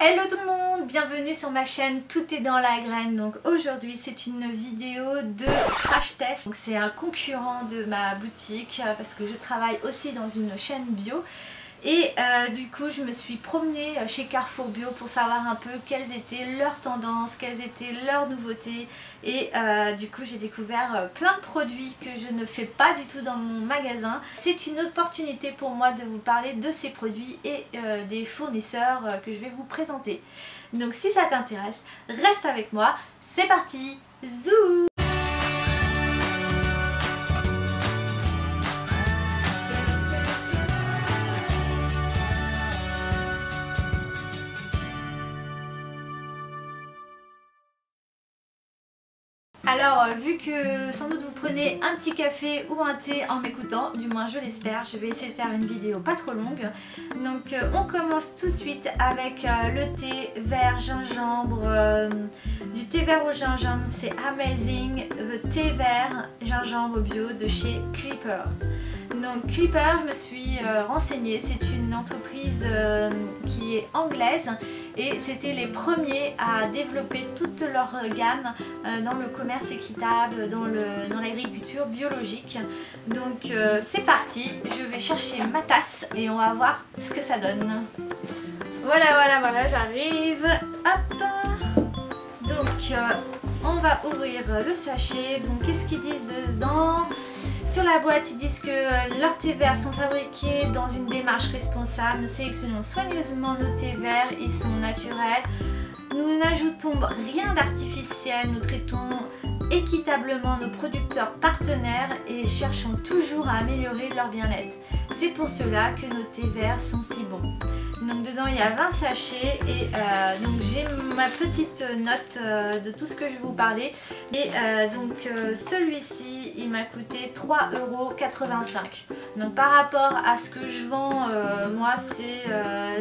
Hello tout le monde, bienvenue sur ma chaîne Tout est dans la graine. Donc aujourd'hui c'est une vidéo de crash test. Donc c'est un concurrent de ma boutique parce que je travaille aussi dans une chaîne bio. Et du coup je me suis promenée chez Carrefour Bio pour savoir un peu quelles étaient leurs tendances, quelles étaient leurs nouveautés. Et du coup j'ai découvert plein de produits que je ne fais pas du tout dans mon magasin. C'est une opportunité pour moi de vous parler de ces produits et des fournisseurs que je vais vous présenter. Donc si ça t'intéresse, reste avec moi, c'est parti, zou! Alors vu que sans doute vous prenez un petit café ou un thé en m'écoutant, du moins je l'espère, je vais essayer de faire une vidéo pas trop longue. Donc on commence tout de suite avec le thé vert gingembre, du thé vert au gingembre, c'est Amazing, the thé vert gingembre bio de chez Clipper. Donc Clipper, je me suis renseignée, c'est une entreprise qui est anglaise et c'était les premiers à développer toute leur gamme dans le commerce équitable, dans l'agriculture biologique. Donc c'est parti, je vais chercher ma tasse et on va voir ce que ça donne. Voilà, j'arrive. Hop. Donc on va ouvrir le sachet. Donc qu'est-ce qu'ils disent dedans ? Sur la boîte, ils disent que leurs thés verts sont fabriqués dans une démarche responsable. Nous sélectionnons soigneusement nos thés verts, ils sont naturels. Nous n'ajoutons rien d'artificiel, nous traitons équitablement nos producteurs partenaires et cherchons toujours à améliorer leur bien-être. C'est pour cela que nos thés verts sont si bons. Donc dedans il y a 20 sachets et donc j'ai ma petite note de tout ce que je vais vous parler. Et donc celui-ci il m'a coûté 3,85 €. Donc par rapport à ce que je vends, moi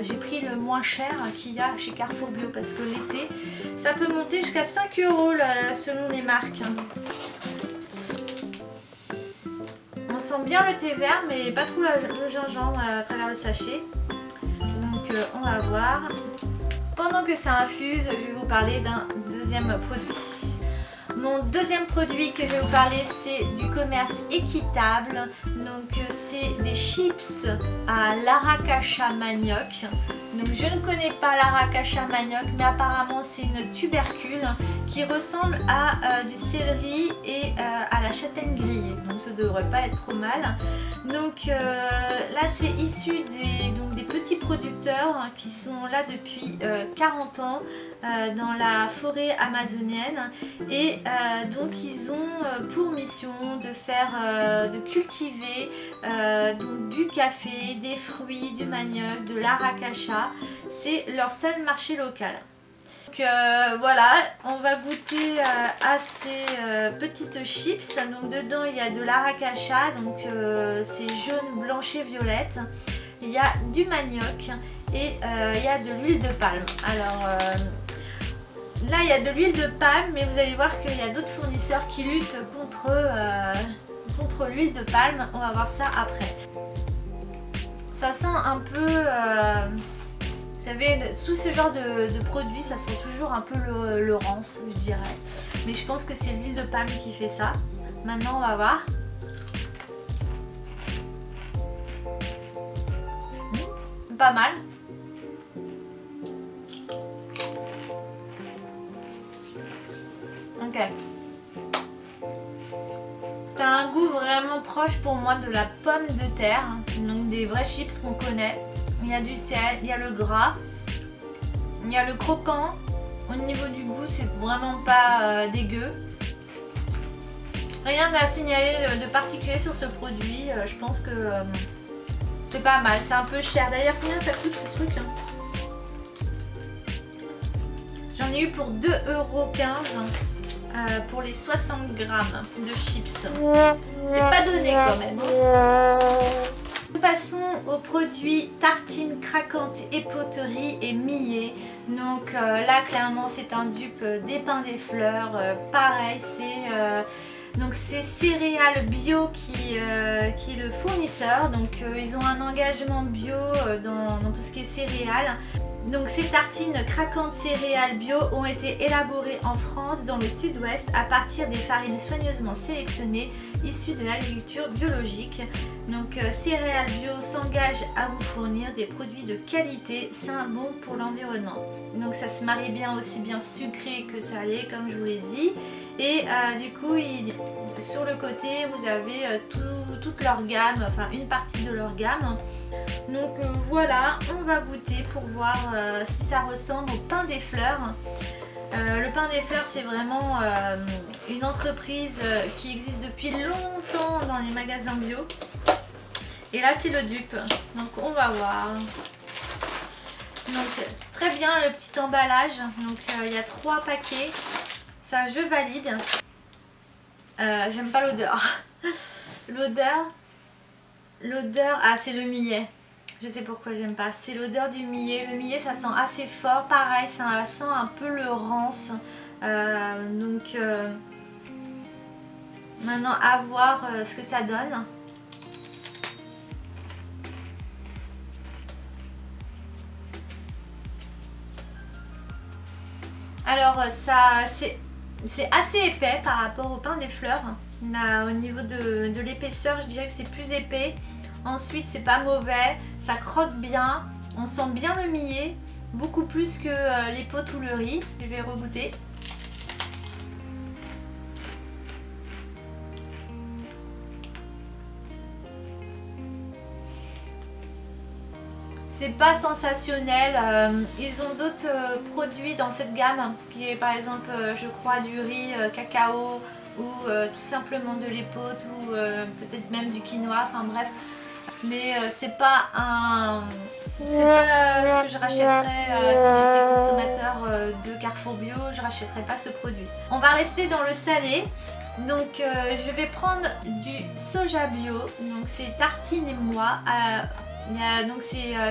j'ai pris le moins cher qu'il y a chez Carrefour Bio parce que l'été ça peut monter jusqu'à 5 € selon les marques. On sent bien le thé vert mais pas trop le gingembre à travers le sachet. Donc on va voir. Pendant que ça infuse, je vais vous parler d'un deuxième produit. Mon deuxième produit que je vais vous parler, c'est du commerce équitable. Donc c'est des chips à l'Arakacha manioc. Donc je ne connais pas l'Arakacha manioc, mais apparemment c'est une tubercule qui ressemble à du céleri et à la châtaigne grillée. Donc ça devrait pas être trop mal. Donc là c'est issu des petits producteurs qui sont là depuis 40 ans dans la forêt amazonienne et donc ils ont pour mission de cultiver donc du café, des fruits, du manioc, de l'Arakacha. C'est leur seul marché local. Donc voilà, on va goûter à ces petites chips. Donc dedans il y a de l'Arakacha, donc c'est jaune, blanche et violette. Il y a du manioc et il y a de l'huile de palme. Alors là il y a de l'huile de palme, mais vous allez voir qu'il y a d'autres fournisseurs qui luttent contre l'huile de palme. On va voir ça après. Ça sent un peu... vous savez, sous ce genre de produit, ça sent toujours un peu le rance, je dirais. Mais je pense que c'est l'huile de palme qui fait ça. Maintenant, on va voir. Pas mal. Ok. Ça a un goût vraiment proche pour moi de la pomme de terre. Donc des vrais chips qu'on connaît. Il y a du sel, il y a le gras, il y a le croquant. Au niveau du goût, c'est vraiment pas dégueu. Rien à signaler de particulier sur ce produit. Je pense que c'est pas mal. C'est un peu cher. D'ailleurs, combien ça coûte ce truc là? J'en ai eu pour 2,15 € pour les 60 grammes de chips. C'est pas donné quand même. Passons aux produits tartines craquantes et poteries et millets. Donc là clairement c'est un dupe des Pains des Fleurs. Pareil c'est Céréales Bio qui est le fournisseur. Donc ils ont un engagement bio dans tout ce qui est céréales. Donc ces tartines craquantes céréales bio ont été élaborées en France dans le sud-ouest à partir des farines soigneusement sélectionnées issues de l'agriculture biologique. Donc céréales bio s'engagent à vous fournir des produits de qualité, sains, bons pour l'environnement. Donc ça se marie bien, aussi bien sucré que salé comme je vous l'ai dit. Et du coup sur le côté vous avez toute leur gamme, enfin une partie de leur gamme. Donc voilà, on va goûter pour voir si ça ressemble au pain des fleurs. Le pain des fleurs, c'est vraiment une entreprise qui existe depuis longtemps dans les magasins bio. Et là c'est le dupe, donc on va voir. Donc très bien le petit emballage, donc il y a 3 paquets, ça je valide. J'aime pas l'odeur. L'odeur, ah c'est le millet. Je sais pourquoi j'aime pas, c'est l'odeur du millet. Le millet ça sent assez fort, pareil ça sent un peu le rance. Maintenant à voir ce que ça donne. Alors ça c'est assez épais par rapport au pain des fleurs. Là, au niveau de l'épaisseur je dirais que c'est plus épais. Ensuite c'est pas mauvais, ça croque bien, on sent bien le millet, beaucoup plus que les potes ou le riz. Je vais regoûter. C'est pas sensationnel, ils ont d'autres produits dans cette gamme qui est par exemple je crois du riz cacao ou tout simplement de l'épeautre ou peut-être même du quinoa, enfin bref. Mais c'est pas ce que je rachèterais si j'étais consommateur de Carrefour Bio, je rachèterais pas ce produit. On va rester dans le salé. Donc je vais prendre du soja bio, donc c'est tartine et moi.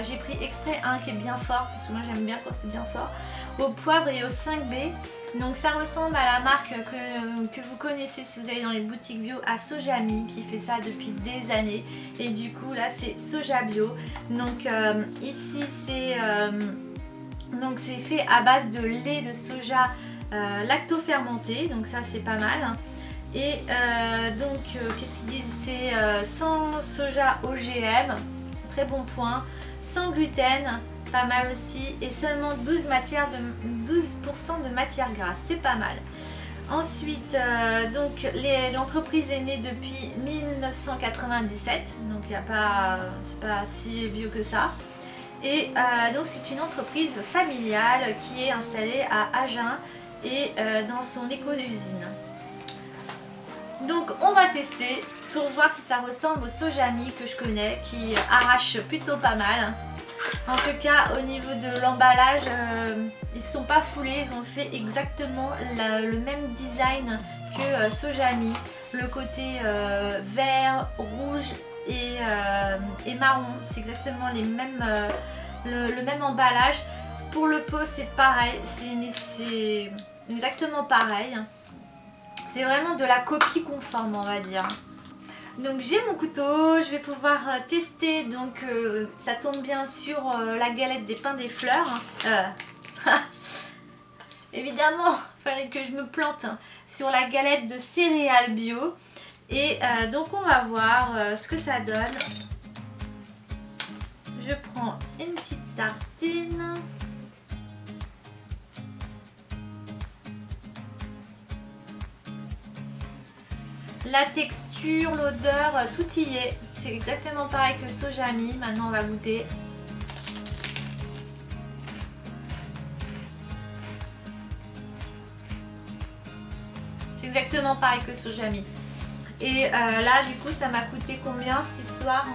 J'ai pris exprès un qui est bien fort parce que moi j'aime bien quand c'est bien fort, au poivre et au 5B. Donc ça ressemble à la marque que vous connaissez si vous allez dans les boutiques bio, à Sojami, qui fait ça depuis des années. Et du coup là c'est soja bio. Donc ici c'est fait à base de lait de soja lacto-fermenté, donc ça c'est pas mal. Et qu'est-ce qu'ils disent, c'est sans soja OGM, très bon point, sans gluten, pas mal aussi, et seulement 12% de matière grasse, c'est pas mal. Ensuite, l'entreprise est née depuis 1997, donc c'est pas si vieux que ça. Et donc c'est une entreprise familiale qui est installée à Agen et dans son éco-usine. Donc on va tester pour voir si ça ressemble au Sojami que je connais, qui arrache plutôt pas mal. En tout cas au niveau de l'emballage, ils ne sont pas foulés, ils ont fait exactement le même design que Sojami. Le côté vert, rouge et marron, c'est exactement les mêmes, le même emballage. Pour le pot c'est pareil, c'est exactement pareil. C'est vraiment de la copie conforme, on va dire. Donc j'ai mon couteau, je vais pouvoir tester, donc ça tombe bien sur la galette des pains des fleurs. Évidemment, il fallait que je me plante sur la galette de céréales bio. Et donc on va voir ce que ça donne. Je prends une petite tartine. La texture, l'odeur, tout y est. C'est exactement pareil que Sojami. Maintenant, on va goûter. C'est exactement pareil que Sojami. Et là, du coup, ça m'a coûté combien cette histoire?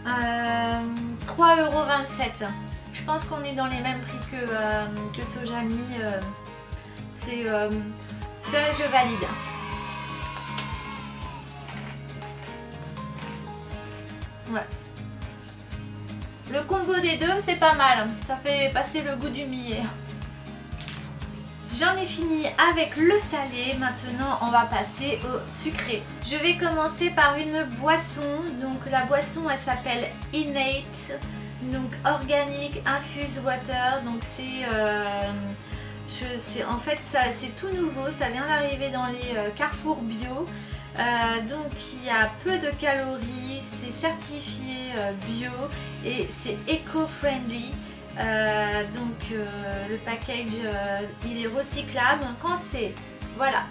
3,27 €. Je pense qu'on est dans les mêmes prix que Sojami. Je valide. Ouais. Le combo des deux, c'est pas mal. Ça fait passer le goût du millet. J'en ai fini avec le salé. Maintenant, on va passer au sucré. Je vais commencer par une boisson. Donc la boisson, elle s'appelle Innate. Donc organique infused water, donc c'est en fait ça c'est tout nouveau, ça vient d'arriver dans les carrefours bio. Donc il y a peu de calories, c'est certifié bio et c'est éco-friendly. Le package il est recyclable quand c'est voilà.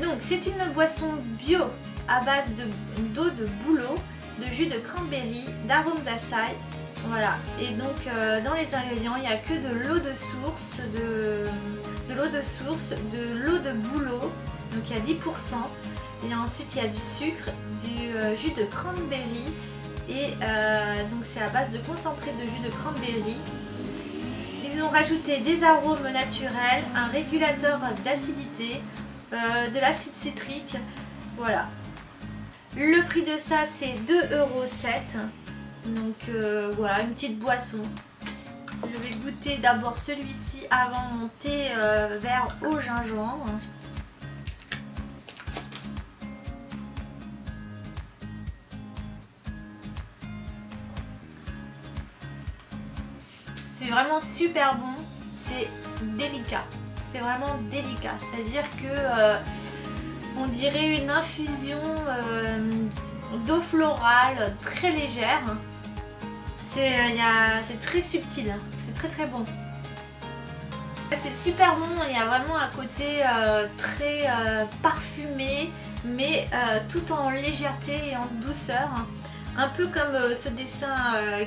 Donc c'est une boisson bio à base d'eau de bouleau, de jus de cranberry, d'arôme d'açaï. Voilà, et donc dans les ingrédients il n'y a que de l'eau de source, de l'eau de bouleau, donc il y a 10%, et ensuite il y a du sucre, du jus de cranberry, et donc c'est à base de concentré de jus de cranberry. Ils ont rajouté des arômes naturels, un régulateur d'acidité, de l'acide citrique, voilà. Le prix de ça c'est 2,07 €. Donc voilà, une petite boisson. Je vais goûter d'abord celui-ci avant mon thé vert au gingembre. C'est vraiment super bon, c'est délicat. C'est vraiment délicat, c'est-à-dire que on dirait une infusion d'eau florale très légère. C'est très subtil, c'est très bon. C'est super bon, il y a vraiment un côté très parfumé, mais tout en légèreté et en douceur. Un peu comme ce dessin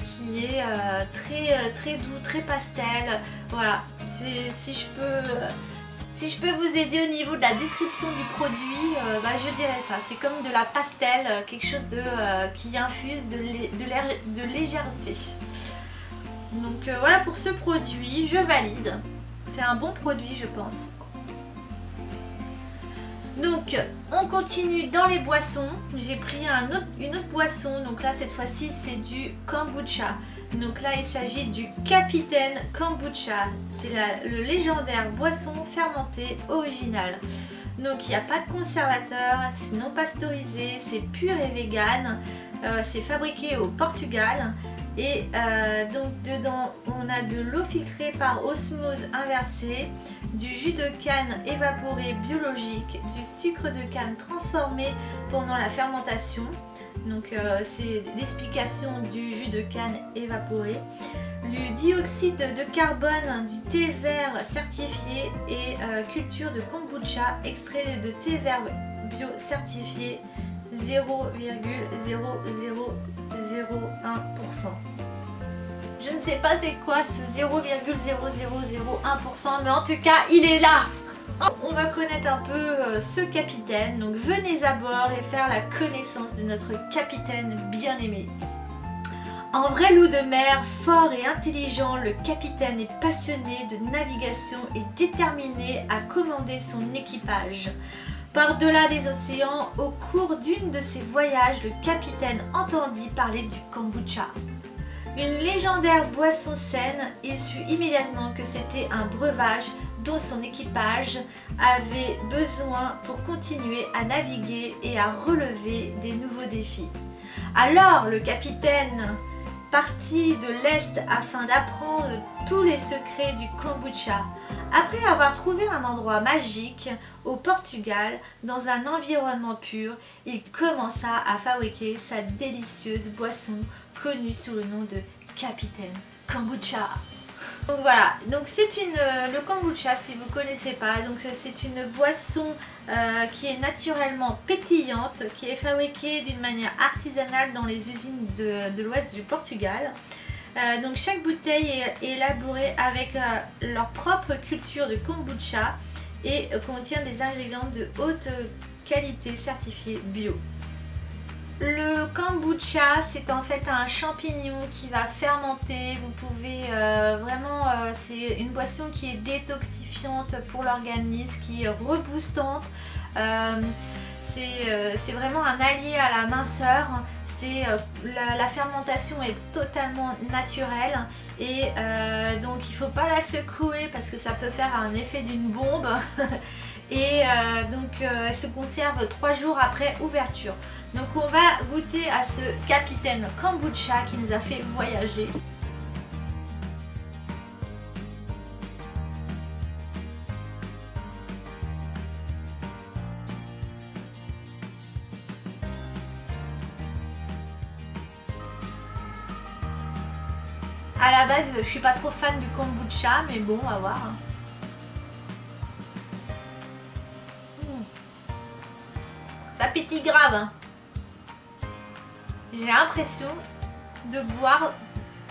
qui est très doux, très pastel. Voilà, si je peux vous aider au niveau de la description du produit, je dirais ça. C'est comme de la pastel, quelque chose qui infuse de légèreté. Donc voilà pour ce produit, je valide. C'est un bon produit je pense. Donc on continue dans les boissons. J'ai pris une autre boisson. Donc là cette fois-ci c'est du kombucha. Donc là il s'agit du Capitaine Kombucha. C'est le légendaire boisson fermentée originale. Donc il n'y a pas de conservateur, c'est non pasteurisé, c'est pur et vegan. C'est fabriqué au Portugal. Et donc dedans on a de l'eau filtrée par osmose inversée, du jus de canne évaporé biologique, du sucre de canne transformé pendant la fermentation. Donc c'est l'explication du jus de canne évaporé, du dioxyde de carbone, du thé vert certifié et culture de kombucha, extrait de thé vert bio certifié 0,0001%. Je ne sais pas c'est quoi ce 0,0001%, mais en tout cas il est là. On va connaître un peu ce capitaine, donc venez à bord et faire la connaissance de notre capitaine bien aimé. En vrai loup de mer, fort et intelligent, le capitaine est passionné de navigation et déterminé à commander son équipage. Par-delà les océans, au cours d'une de ses voyages, le capitaine entendit parler du kombucha. Une légendaire boisson saine, il sut immédiatement que c'était un breuvage dont son équipage avait besoin pour continuer à naviguer et à relever des nouveaux défis. Alors le capitaine partit de l'Est afin d'apprendre tous les secrets du kombucha. Après avoir trouvé un endroit magique au Portugal, dans un environnement pur, il commença à fabriquer sa délicieuse boisson connue sous le nom de Capitaine Kombucha. Donc voilà, donc c'est le kombucha si vous ne connaissez pas, donc c'est une boisson qui est naturellement pétillante, qui est fabriquée d'une manière artisanale dans les usines de l'ouest du Portugal. Donc chaque bouteille est élaborée avec leur propre culture de kombucha et contient des ingrédients de haute qualité certifiés bio. Le kombucha, c'est en fait un champignon qui va fermenter. Vous pouvez c'est une boisson qui est détoxifiante pour l'organisme, qui est reboostante. C'est vraiment un allié à la minceur. La fermentation est totalement naturelle et donc il ne faut pas la secouer parce que ça peut faire un effet d'une bombe. Et elle se conserve 3 jours après ouverture. Donc on va goûter à ce Capitaine Kombucha qui nous a fait voyager. À la base, je suis pas trop fan du kombucha, mais bon, on va voir. Ça pétille grave. Hein. J'ai l'impression de boire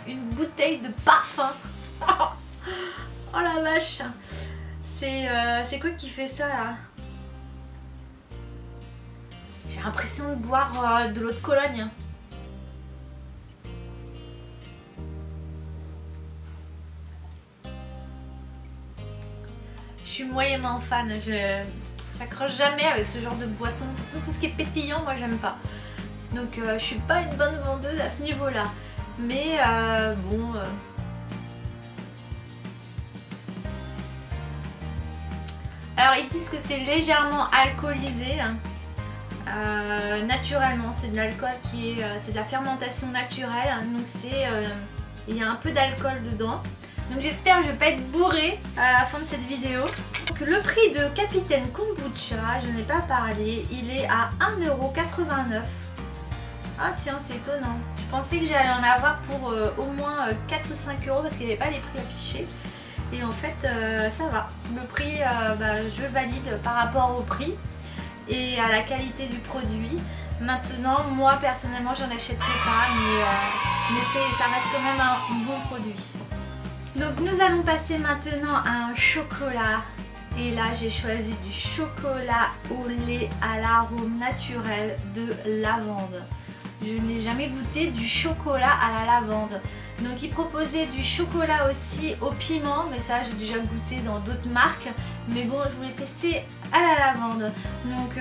une bouteille de parfum. Oh la vache. C'est quoi qui fait ça là? J'ai l'impression de boire de l'eau de Cologne. Je suis moyennement fan. J'accroche jamais avec ce genre de boisson. De toute façon, tout ce qui est pétillant, moi j'aime pas. Donc je suis pas une bonne vendeuse à ce niveau-là. Mais bon... Alors ils disent que c'est légèrement alcoolisé. Naturellement, c'est de l'alcool qui est... c'est de la fermentation naturelle. Donc il y a un peu d'alcool dedans. Donc j'espère que je vais pas être bourrée à la fin de cette vidéo. Donc le prix de Capitaine Kombucha, je n'ai pas parlé, il est à 1,89 €. Ah tiens, c'est étonnant. Je pensais que j'allais en avoir pour au moins 4 ou 5 € parce qu'il n'y avait pas les prix affichés. Et en fait, ça va. Le prix, je valide par rapport au prix et à la qualité du produit. Maintenant, moi personnellement, j'en achèterai pas, mais ça reste quand même un bon produit. Donc nous allons passer maintenant à un chocolat. Et là, j'ai choisi du chocolat au lait à l'arôme naturel de lavande. Je n'ai jamais goûté du chocolat à la lavande. Donc il proposait du chocolat aussi au piment, mais ça j'ai déjà goûté dans d'autres marques. Mais bon, je voulais tester à la lavande. Donc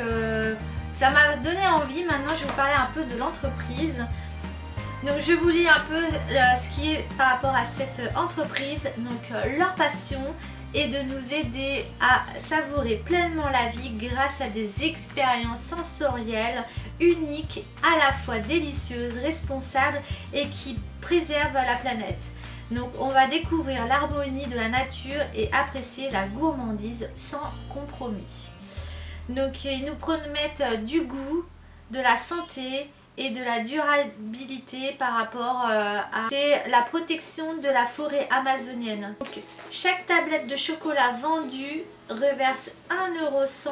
ça m'a donné envie. Maintenant je vais vous parler un peu de l'entreprise. Donc je vous lis un peu ce qui est par rapport à cette entreprise. Donc leur passion est de nous aider à savourer pleinement la vie grâce à des expériences sensorielles uniques, à la fois délicieuses, responsables et qui préservent la planète. Donc on va découvrir l'harmonie de la nature et apprécier la gourmandise sans compromis. Donc ils nous promettent du goût, de la santé et de la durabilité par rapport à la protection de la forêt amazonienne. Donc, chaque tablette de chocolat vendue reverse 1,1 €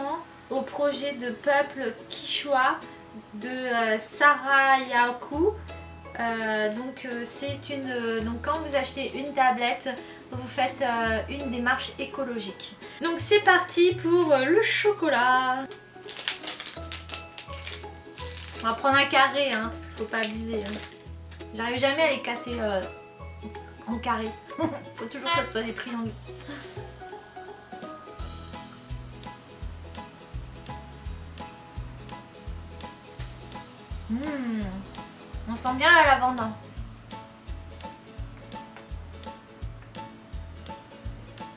au projet de peuple Quichua de Sarayaku. Donc quand vous achetez une tablette, vous faites une démarche écologique. Donc c'est parti pour le chocolat. On va prendre un carré, hein, parce qu'il faut pas abuser. Hein. J'arrive jamais à les casser en carré. Faut toujours que ce soit des triangles. On sent bien la lavande. Hein.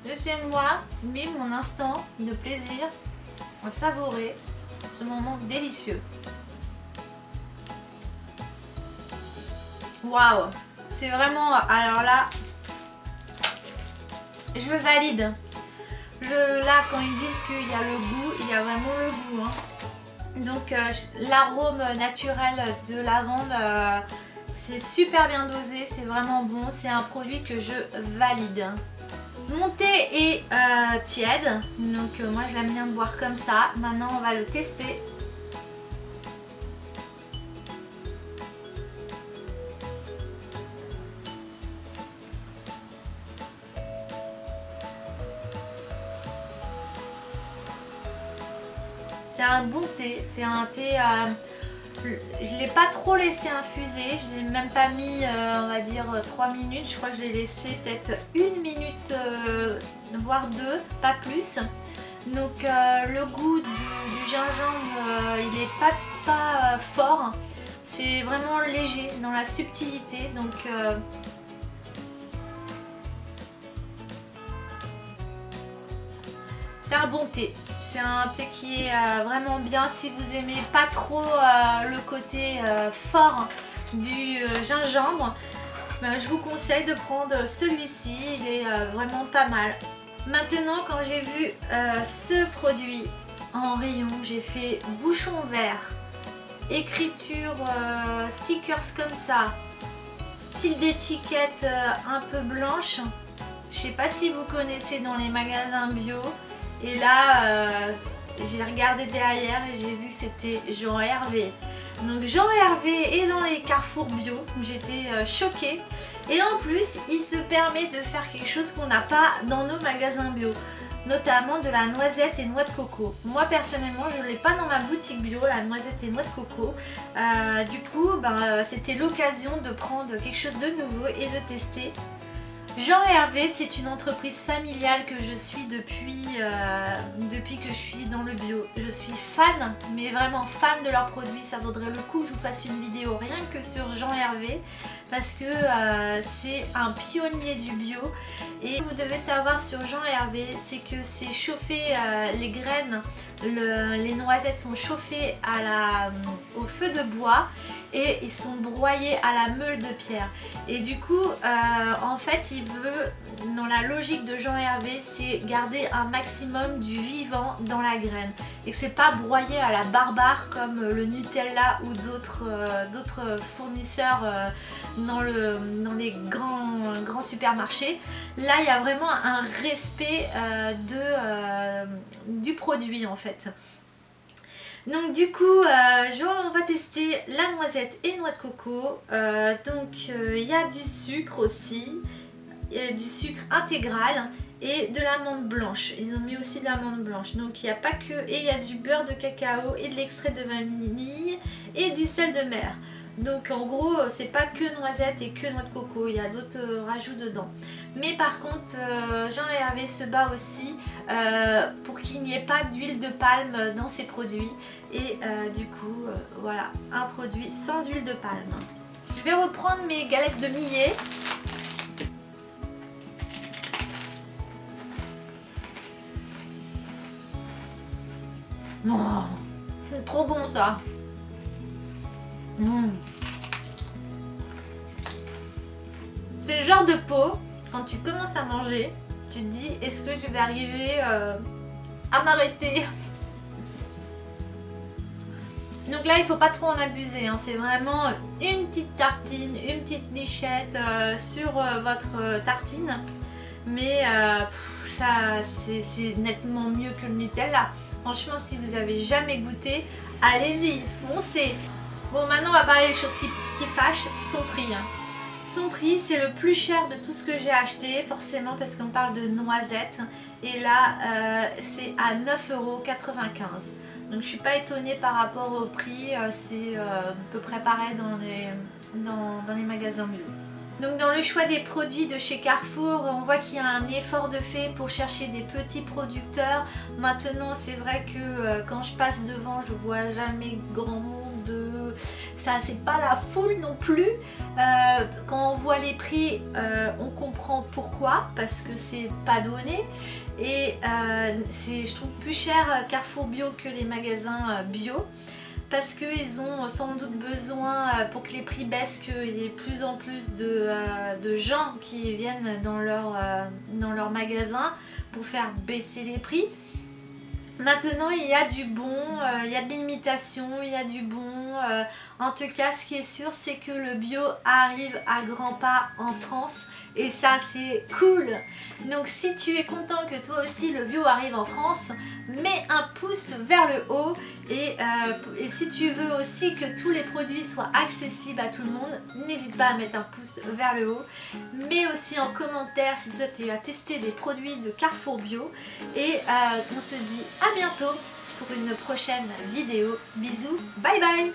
Laissez-moi vivre mon instant de plaisir à savourer ce moment délicieux. Waouh, c'est vraiment, alors là, je valide. Là, quand ils disent qu'il y a le goût, il y a vraiment le goût. Hein. Donc, l'arôme naturel de lavande, c'est super bien dosé, c'est vraiment bon. C'est un produit que je valide. Mon thé est tiède, donc moi je l'aime bien boire comme ça. Maintenant, on va le tester. C'est un bon thé, c'est un thé, je ne l'ai pas trop laissé infuser, je ne l'ai même pas mis, on va dire 3 minutes, je crois que je l'ai laissé peut-être 1 minute, voire 2, pas plus. Donc le goût du gingembre, il n'est pas fort, c'est vraiment léger dans la subtilité, donc c'est un bon thé. C'est un thé qui est vraiment bien si vous aimez pas trop le côté fort du gingembre. Je vous conseille de prendre celui-ci, il est vraiment pas mal. Maintenant, quand j'ai vu ce produit en rayon, j'ai fait bouchon vert, écriture, stickers comme ça, style d'étiquette un peu blanche. Je sais pas si vous connaissez dans les magasins bio. Et là, j'ai regardé derrière et j'ai vu que c'était Jean Hervé. Donc Jean Hervé est dans les carrefours bio. J'étais choquée. Et en plus, il se permet de faire quelque chose qu'on n'a pas dans nos magasins bio. Notamment de la noisette et noix de coco. Moi personnellement je ne l'ai pas dans ma boutique bio, la noisette et noix de coco. Du coup c'était l'occasion de prendre quelque chose de nouveau et de tester. Jean Hervé, c'est une entreprise familiale que je suis depuis que je suis dans le bio. Je suis fan, mais vraiment fan de leurs produits. Ça vaudrait le coup que je vous fasse une vidéo rien que sur Jean Hervé parce que c'est un pionnier du bio. Et vous devez savoir sur Jean Hervé, c'est que c'est chauffé, les graines, les noisettes sont chauffées au feu de bois et ils sont broyés à la meule de pierre. Et du coup, en fait, il veut, dans la logique de Jean Hervé, c'est garder un maximum du vivant dans la graine. Et que c'est pas broyé à la barbare comme le Nutella ou d'autres fournisseurs dans les grands supermarchés. Là, il y a vraiment un respect du produit en fait. Donc du coup, on va tester la noisette et noix de coco. Il y a du sucre aussi, du sucre intégral et de l'amande blanche. Ils ont mis aussi de l'amande blanche. Donc il n'y a pas que... Et il y a du beurre de cacao et de l'extrait de vanille et du sel de mer. Donc en gros, c'est pas que noisette et que noix de coco, il y a d'autres rajouts dedans. Mais par contre, Jean Hervé se bat aussi pour qu'il n'y ait pas d'huile de palme dans ses produits. Et du coup, voilà, un produit sans huile de palme. Je vais reprendre mes galettes de millet. Oh, c'est trop bon ça. C'est le genre de pot, quand tu commences à manger, tu te dis est-ce que je vais arriver à m'arrêter. Donc là il faut pas trop en abuser, hein. C'est vraiment une petite tartine, une petite lichette sur votre tartine. Mais ça c'est nettement mieux que le Nutella. Franchement si vous avez jamais goûté, allez-y, foncez. Bon maintenant on va parler des choses qui fâchent, son prix. Son prix c'est le plus cher de tout ce que j'ai acheté forcément parce qu'on parle de noisettes. Et là c'est à 9,95 €. Donc je suis pas étonnée par rapport au prix, c'est à peu près pareil dans les magasins bio. Donc dans le choix des produits de chez Carrefour, on voit qu'il y a un effort de fait pour chercher des petits producteurs. Maintenant c'est vrai que quand je passe devant, je vois jamais grand monde. Ça c'est pas la foule non plus. Quand on voit les prix, on comprend pourquoi, parce que c'est pas donné. Et je trouve plus cher Carrefour bio que les magasins bio. Parce qu'ils ont sans doute besoin, pour que les prix baissent, qu'il y ait de plus en plus de gens qui viennent dans leur magasin pour faire baisser les prix. Maintenant il y a du bon, il y a de l'imitation, il y a du bon. En tout cas ce qui est sûr c'est que le bio arrive à grands pas en France et ça c'est cool. Donc si tu es content que toi aussi le bio arrive en France, mets un pouce vers le haut et si tu veux aussi que tous les produits soient accessibles à tout le monde, n'hésite pas à mettre un pouce vers le haut. Mets aussi en commentaire si toi tu as testé des produits de Carrefour bio et on se dit à bientôt pour une prochaine vidéo. Bisous, bye bye.